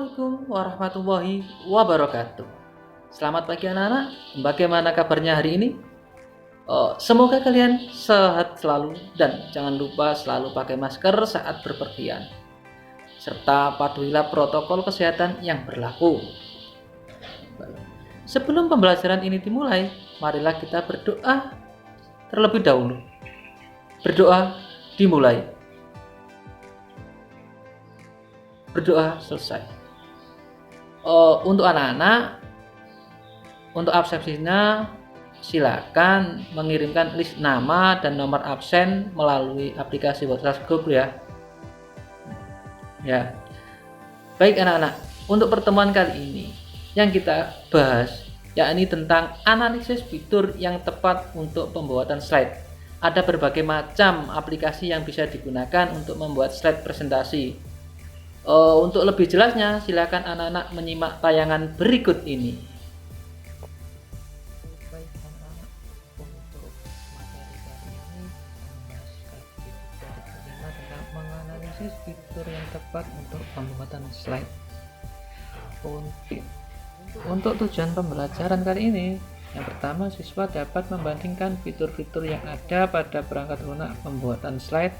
Assalamualaikum warahmatullahi wabarakatuh. Selamat pagi anak-anak. Bagaimana kabarnya hari ini? Semoga kalian sehat selalu dan jangan lupa selalu pakai masker saat berpergian, serta patuhilah protokol kesehatan yang berlaku. Sebelum pembelajaran ini dimulai, marilah kita berdoa terlebih dahulu. Berdoa dimulai. Berdoa selesai. Untuk anak-anak, untuk absensinya silakan mengirimkan list nama dan nomor absen melalui aplikasi WhatsApp Group ya. Baik anak-anak, untuk pertemuan kali ini yang kita bahas yakni tentang analisis fitur yang tepat untuk pembuatan slide. Ada berbagai macam aplikasi yang bisa digunakan untuk membuat slide presentasi. Untuk lebih jelasnya, silakan anak-anak menyimak tayangan berikut ini. Baik anak-anak, untuk materi kali ini tentang menganalisis fitur yang tepat untuk pembuatan slide. Untuk tujuan pembelajaran kali ini, yang pertama, siswa dapat membandingkan fitur-fitur yang ada pada perangkat lunak pembuatan slide.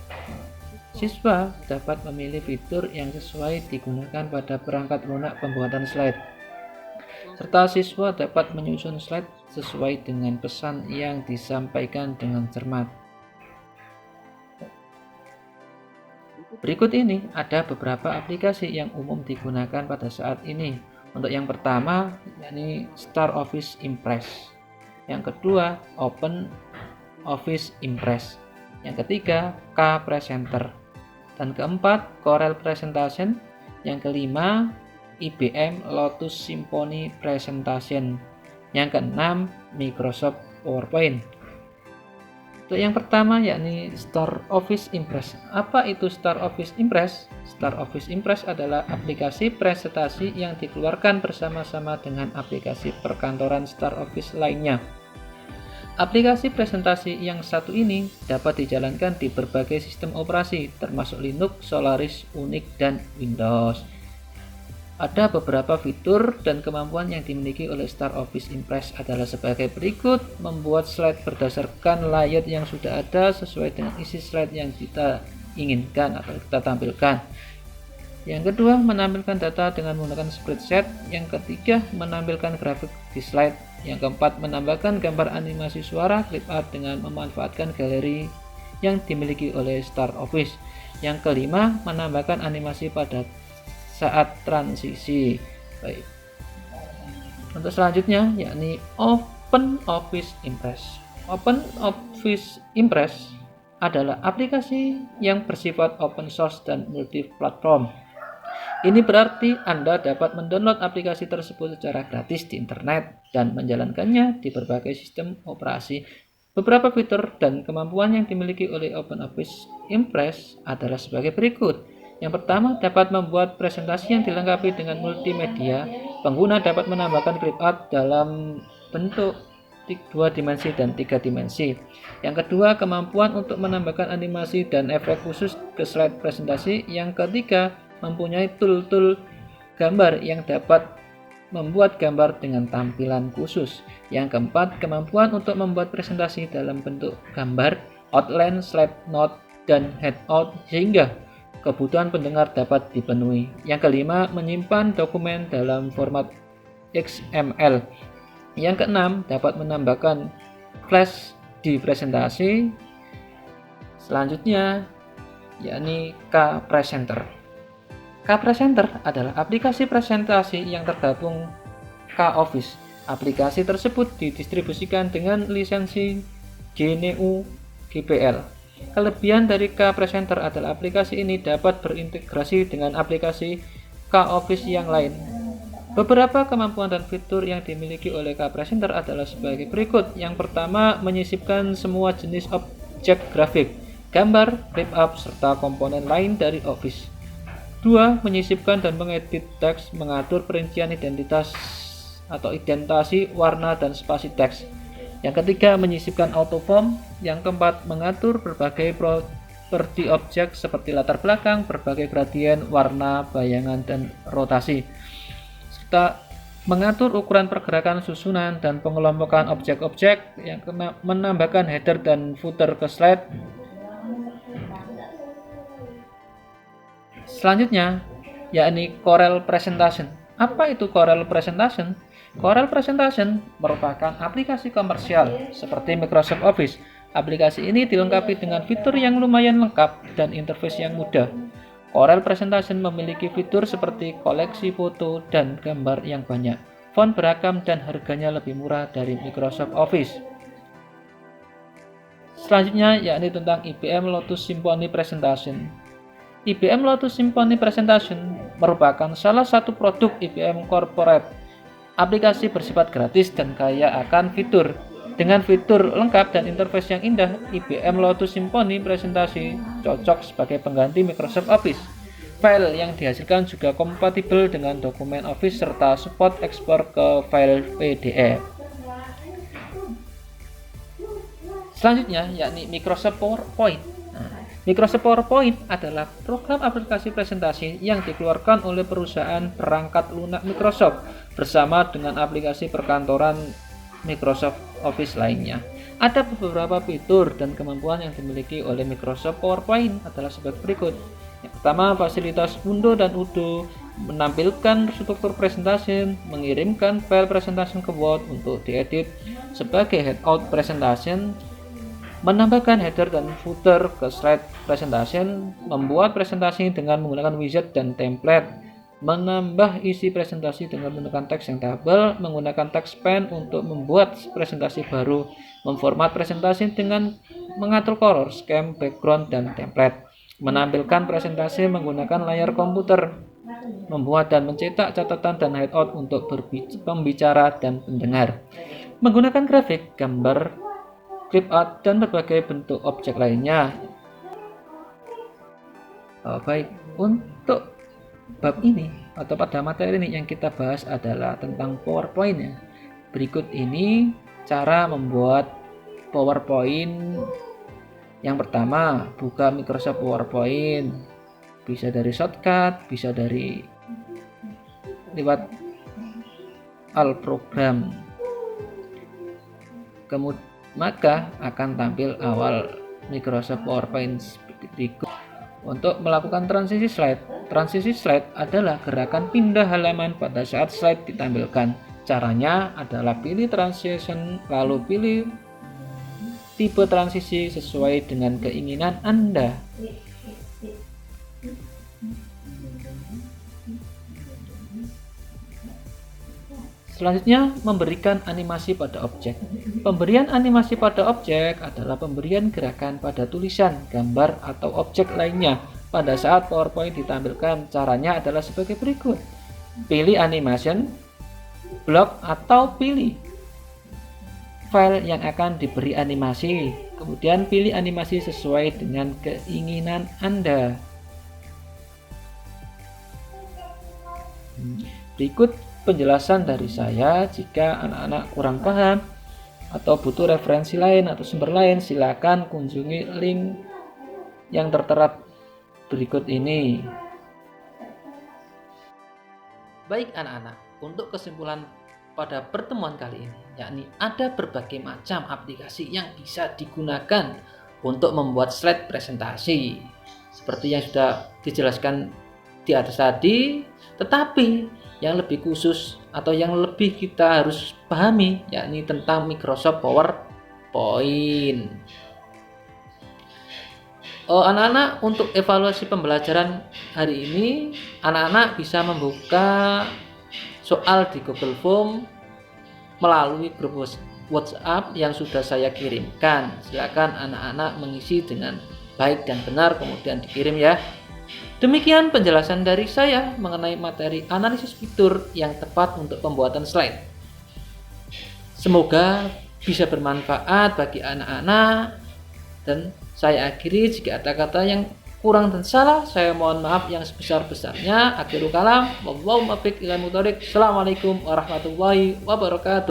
Siswa dapat memilih fitur yang sesuai digunakan pada perangkat lunak pembuatan slide, serta siswa dapat menyusun slide sesuai dengan pesan yang disampaikan dengan cermat. Berikut ini ada beberapa aplikasi yang umum digunakan pada saat ini. Untuk yang pertama, yakni Start Office Impress. Yang kedua, Open Office Impress. Yang ketiga, K-Presenter. Dan keempat, Corel Presentation. Yang kelima, IBM Lotus Symphony Presentation. Yang keenam, Microsoft PowerPoint. Untuk yang pertama yakni Start Office Impress. Apa itu Start Office Impress? Start Office Impress adalah aplikasi presentasi yang dikeluarkan bersama-sama dengan aplikasi perkantoran Start Office lainnya. Aplikasi presentasi yang satu ini dapat dijalankan di berbagai sistem operasi, termasuk Linux, Solaris, Unix, dan Windows. Ada beberapa fitur dan kemampuan yang dimiliki oleh Start Office Impress adalah sebagai berikut: membuat slide berdasarkan layout yang sudah ada sesuai dengan isi slide yang kita inginkan atau kita tampilkan. Yang kedua, menampilkan data dengan menggunakan spreadsheet. Yang ketiga, menampilkan grafik di slide. Yang keempat, menambahkan gambar animasi suara clip art dengan memanfaatkan galeri yang dimiliki oleh Start Office. Yang kelima, menambahkan animasi pada saat transisi. Baik. Untuk selanjutnya yakni Open Office Impress. Open Office Impress adalah aplikasi yang bersifat open source dan multi-platform. Ini berarti Anda dapat mendownload aplikasi tersebut secara gratis di internet dan menjalankannya di berbagai sistem operasi. Beberapa fitur dan kemampuan yang dimiliki oleh Open Office Impress adalah sebagai berikut. Yang pertama, dapat membuat presentasi yang dilengkapi dengan multimedia. Pengguna dapat menambahkan clip art dalam bentuk 2 dimensi dan 3 dimensi. Yang kedua, kemampuan untuk menambahkan animasi dan efek khusus ke slide presentasi. Yang ketiga, mempunyai tool-tool gambar yang dapat membuat gambar dengan tampilan khusus. Yang keempat, kemampuan untuk membuat presentasi dalam bentuk gambar, outline, slide note, dan handout sehingga kebutuhan pendengar dapat dipenuhi. Yang kelima, menyimpan dokumen dalam format XML. Yang keenam, dapat menambahkan flash di presentasi. Selanjutnya yakni K-Presenter. K-Presenter adalah aplikasi presentasi yang tergabung K-Office. Aplikasi tersebut didistribusikan dengan lisensi GNU GPL. Kelebihan dari K-Presenter adalah aplikasi ini dapat berintegrasi dengan aplikasi K-Office yang lain. Beberapa kemampuan dan fitur yang dimiliki oleh K-Presenter adalah sebagai berikut. Yang pertama, menyisipkan semua jenis objek grafik, gambar, clip art, serta komponen lain dari Office. 2. Menyisipkan dan mengedit teks, mengatur perincian identitas atau identasi, warna, dan spasi teks. Yang ketiga, menyisipkan autoform. Yang keempat, mengatur berbagai properti objek seperti latar belakang, berbagai gradien, warna, bayangan, dan rotasi, serta mengatur ukuran pergerakan susunan dan pengelompokan objek-objek yang menambahkan header dan footer ke slide. Selanjutnya, yakni Corel Presentation. Apa itu Corel Presentation? Corel Presentation merupakan aplikasi komersial seperti Microsoft Office. Aplikasi ini dilengkapi dengan fitur yang lumayan lengkap dan interface yang mudah. Corel Presentation memiliki fitur seperti koleksi foto dan gambar yang banyak, font beragam, dan harganya lebih murah dari Microsoft Office. Selanjutnya yakni tentang IBM Lotus Symphony Presentation. IBM Lotus Symphony Presentation merupakan salah satu produk IBM Corporate. Aplikasi bersifat gratis dan kaya akan fitur. Dengan fitur lengkap dan interface yang indah, IBM Lotus Symphony Presentasi cocok sebagai pengganti Microsoft Office. File yang dihasilkan juga kompatibel dengan dokumen Office serta support ekspor ke file PDF. Selanjutnya yakni Microsoft PowerPoint. Microsoft PowerPoint adalah program aplikasi presentasi yang dikeluarkan oleh perusahaan perangkat lunak Microsoft bersama dengan aplikasi perkantoran Microsoft Office lainnya. Ada beberapa fitur dan kemampuan yang dimiliki oleh Microsoft PowerPoint adalah sebagai berikut. Yang pertama, fasilitas Undo dan Udo menampilkan struktur presentasi, mengirimkan file presentasi ke Word untuk diedit sebagai headout presentation, menambahkan header dan footer ke slide presentation, membuat presentasi dengan menggunakan widget dan template, menambah isi presentasi dengan menggunakan teks yang tebal, menggunakan text pen untuk membuat presentasi baru, memformat presentasi dengan mengatur color, scheme, background, dan template, menampilkan presentasi menggunakan layar komputer, membuat dan mencetak catatan dan handout untuk pembicara dan pendengar, menggunakan grafik, gambar, clip art, dan berbagai bentuk objek lainnya. Baik, untuk bab ini atau pada materi ini yang kita bahas adalah tentang PowerPoint ya. Berikut ini cara membuat PowerPoint. Yang pertama, buka Microsoft PowerPoint. Bisa dari shortcut, bisa dari lewat all program. Kemudian maka akan tampil awal Microsoft PowerPoint berikut. Untuk melakukan transisi slide. Transisi slide adalah gerakan pindah halaman pada saat slide ditampilkan. Caranya adalah pilih transition, lalu pilih tipe transisi sesuai dengan keinginan Anda. Selanjutnya, memberikan animasi pada objek. Pemberian animasi pada objek adalah pemberian gerakan pada tulisan, gambar, atau objek lainnya pada saat PowerPoint ditampilkan. Caranya adalah sebagai berikut. Pilih animation, block, atau pilih file yang akan diberi animasi. Kemudian pilih animasi sesuai dengan keinginan Anda. Berikut penjelasan dari saya. Jika anak-anak kurang paham atau butuh referensi lain atau sumber lain, silakan kunjungi link yang tertera berikut ini. Baik anak-anak, untuk kesimpulan pada pertemuan kali ini, yakni ada berbagai macam aplikasi yang bisa digunakan untuk membuat slide presentasi seperti yang sudah dijelaskan di atas tadi, tetapi yang lebih khusus atau yang lebih kita harus pahami yakni tentang Microsoft PowerPoint. Anak-anak, untuk evaluasi pembelajaran hari ini, anak-anak bisa membuka soal di Google Form melalui grup WhatsApp yang sudah saya kirimkan. Silakan anak-anak mengisi dengan baik dan benar kemudian dikirim ya. Demikian penjelasan dari saya mengenai materi analisis fitur yang tepat untuk pembuatan slide. Semoga bisa bermanfaat bagi anak-anak, dan saya akhiri. Jika ada kata yang kurang dan salah, saya mohon maaf yang sebesar-besarnya. Akhirul kalam, wallahu muwaffiq ila muthoriq. Assalamualaikum warahmatullahi wabarakatuh.